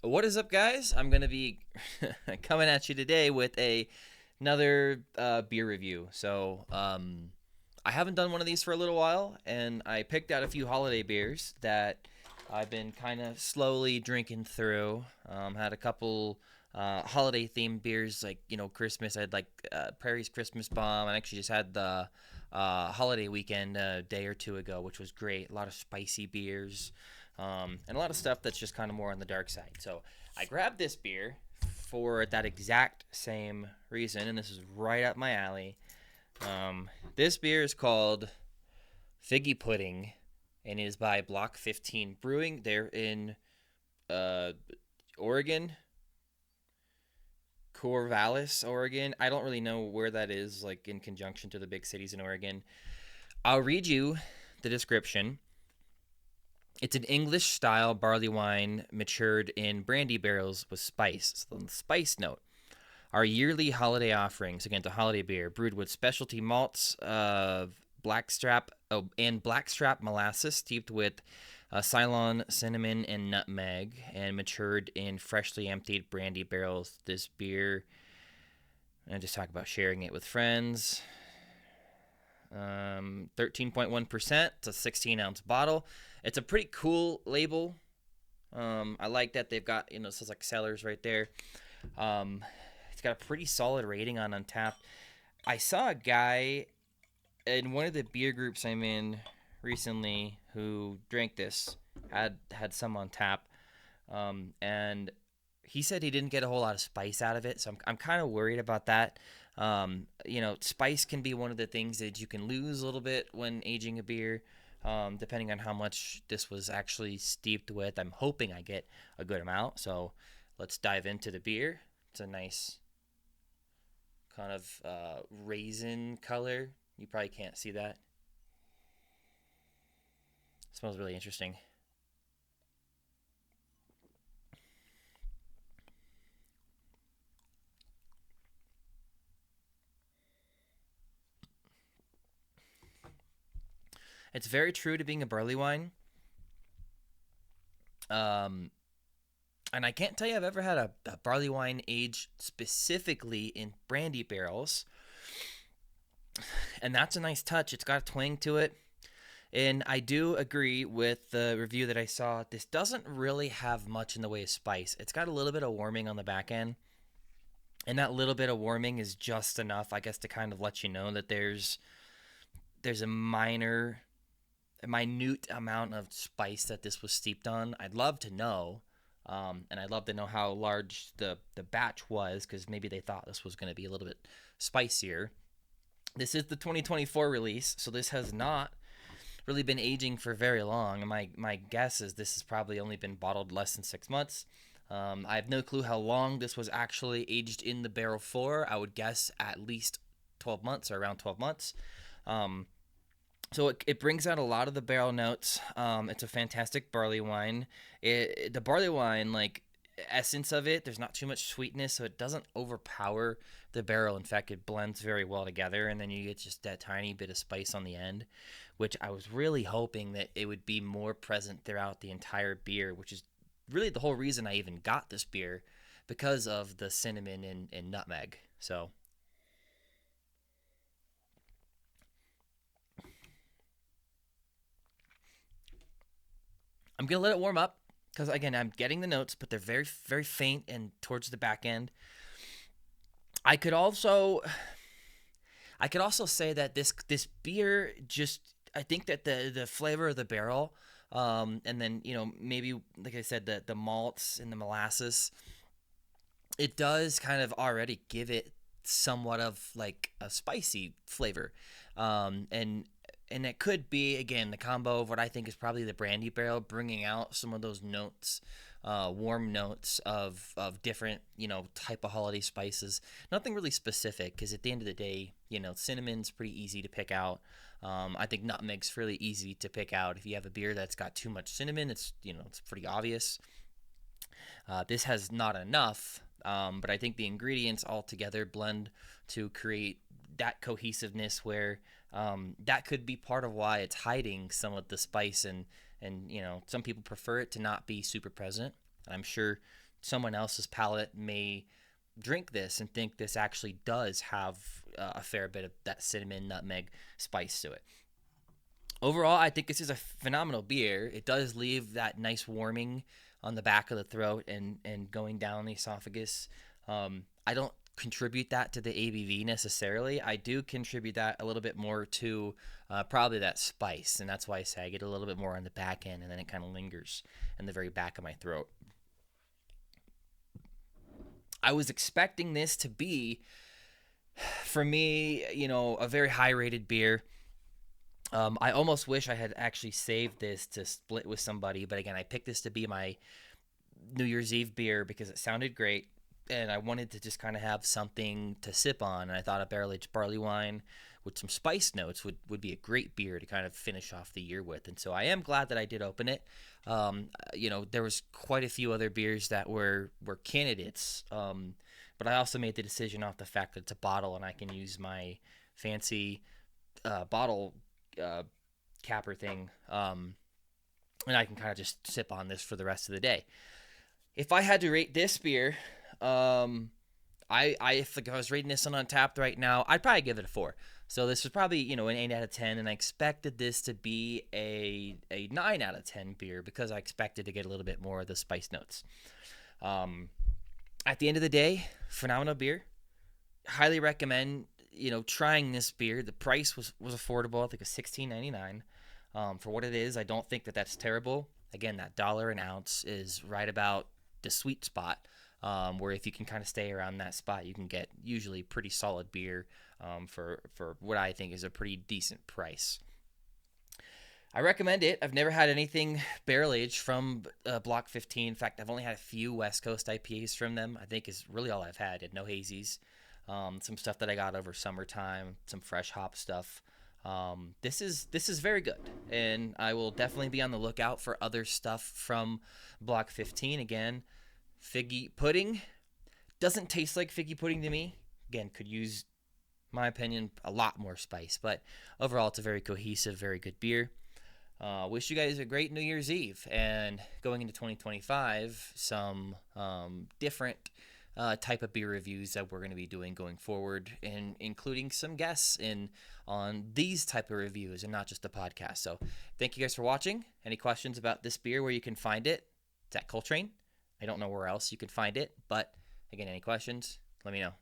What is up, guys? I'm gonna be coming at you today with another beer review. I haven't done one of these for a little while, and I picked out a few holiday beers that I've been kind of slowly drinking through. Had a couple holiday themed beers, like Christmas. I had like Prairie's Christmas Bomb. I actually just had the holiday weekend a day or two ago, which was great. A lot of spicy beers and a lot of stuff that's just kind of more on the dark side. So I grabbed this beer for that exact same reason, and this is right up my alley. This beer is called Figgy Pudding, and is by Block 15 Brewing. They're in uh, Oregon, Corvallis, Oregon. I don't really know where that is, like in conjunction to the big cities in Oregon. I'll read you the description. It's an English style barley wine matured in brandy barrels with spice. So the spice note. Our yearly holiday offerings, again, the holiday beer, brewed with specialty malts, blackstrap molasses, steeped with Ceylon, cinnamon, and nutmeg, and matured in freshly emptied brandy barrels. This beer, and just talk about sharing it with friends. 13.1%. It's a 16-ounce bottle. It's a pretty cool label. I like that they've got, it says like Sellers right there. It's got a pretty solid rating on Untappd. I saw a guy in one of the beer groups I'm in recently who drank this, had some on tap, and he said he didn't get a whole lot of spice out of it, so I'm kind of worried about that. Spice can be one of the things that you can lose a little bit when aging a beer, depending on how much this was actually steeped with. I'm hoping I get a good amount, so let's dive into the beer. It's a nice kind of raisin color. You probably can't see that. It smells really interesting. It's very true to being a barley wine. Um, and I can't tell you I've ever had a barley wine aged specifically in brandy barrels. And that's a nice touch. It's got a twang to it. And I do agree with the review that I saw. This doesn't really have much in the way of spice. It's got a little bit of warming on the back end. And that little bit of warming is just enough, I guess, to kind of let you know that there's a minute amount of spice that this was steeped on. I'd love to know, and I'd love to know how large the batch was, because maybe they thought this was going to be a little bit spicier. This is the 2024 release, so this has not really been aging for very long. My guess is this has probably only been bottled less than 6 months. I have no clue how long this was actually aged in the barrel for. I would guess at least 12 months, or around 12 months. So it brings out a lot of the barrel notes. It's a fantastic barley wine. The barley wine, like, essence of it, there's not too much sweetness, so it doesn't overpower the barrel. In fact, it blends very well together, and then you get just that tiny bit of spice on the end, which I was really hoping that it would be more present throughout the entire beer, which is really the whole reason I even got this beer, because of the cinnamon and nutmeg. So I'm gonna let it warm up, because again, I'm getting the notes, but they're very, very faint and towards the back end. I could also I could also say that this beer just, I think that the flavor of the barrel, and then maybe, like I said, the malts and the molasses, it does kind of already give it somewhat of like a spicy flavor, and it could be, again, the combo of what I think is probably the brandy barrel bringing out some of those notes, warm notes of different type of holiday spices. Nothing really specific, because at the end of the day, cinnamon's pretty easy to pick out. I think nutmeg's fairly easy to pick out. If you have a beer that's got too much cinnamon, it's pretty obvious. This has not enough, but I think the ingredients all together blend to create that cohesiveness where, that could be part of why it's hiding some of the spice, and some people prefer it to not be super present. I'm sure someone else's palate may drink this and think this actually does have a fair bit of that cinnamon nutmeg spice to it. Overall, I think this is a phenomenal beer. It does leave that nice warming on the back of the throat and going down the esophagus. I don't contribute that to the ABV necessarily. I do contribute that a little bit more to probably that spice, and that's why I say I get a little bit more on the back end, and then it kind of lingers in the very back of my throat. I was expecting this to be, for me, a very high-rated beer. I almost wish I had actually saved this to split with somebody, but again, I picked this to be my New Year's Eve beer because it sounded great, and I wanted to just kind of have something to sip on, and I thought a barrel-aged barley wine with some spice notes would be a great beer to kind of finish off the year with, and so I am glad that I did open it. There was quite a few other beers that were candidates, but I also made the decision off the fact that it's a bottle, and I can use my fancy bottle capper thing, and I can kind of just sip on this for the rest of the day. If I had to rate this beer, if I was rating this on Untappd right now, I'd probably give it a 4. So this was probably an 8 out of 10, and I expected this to be a 9 out of 10 beer because I expected to get a little bit more of the spice notes. At the end of the day, phenomenal beer. Highly recommend trying this beer. The price was affordable. I think it was $16.99 for what it is. I don't think that that's terrible. Again, that $1 an ounce is right about the sweet spot, where if you can kind of stay around that spot, you can get usually pretty solid beer for what I think is a pretty decent price. I recommend it. I've never had anything barrel-aged from Block 15. In fact, I've only had a few West Coast IPAs from them. I think is really all I've had. I had no hazies. Some stuff that I got over summertime, some fresh hop stuff. This is very good, and I will definitely be on the lookout for other stuff from Block 15. Again, figgy pudding doesn't taste like figgy pudding to me. Again, could use, my opinion, a lot more spice, but overall, it's a very cohesive, very good beer. Wish you guys a great New Year's Eve, and going into 2025, some different type of beer reviews that we're going to be doing going forward, and including some guests on these type of reviews and not just a podcast. So thank you guys for watching. Any questions about this beer, where you can find it? It's at Coltrane. I don't know where else you can find it, but again, any questions, let me know.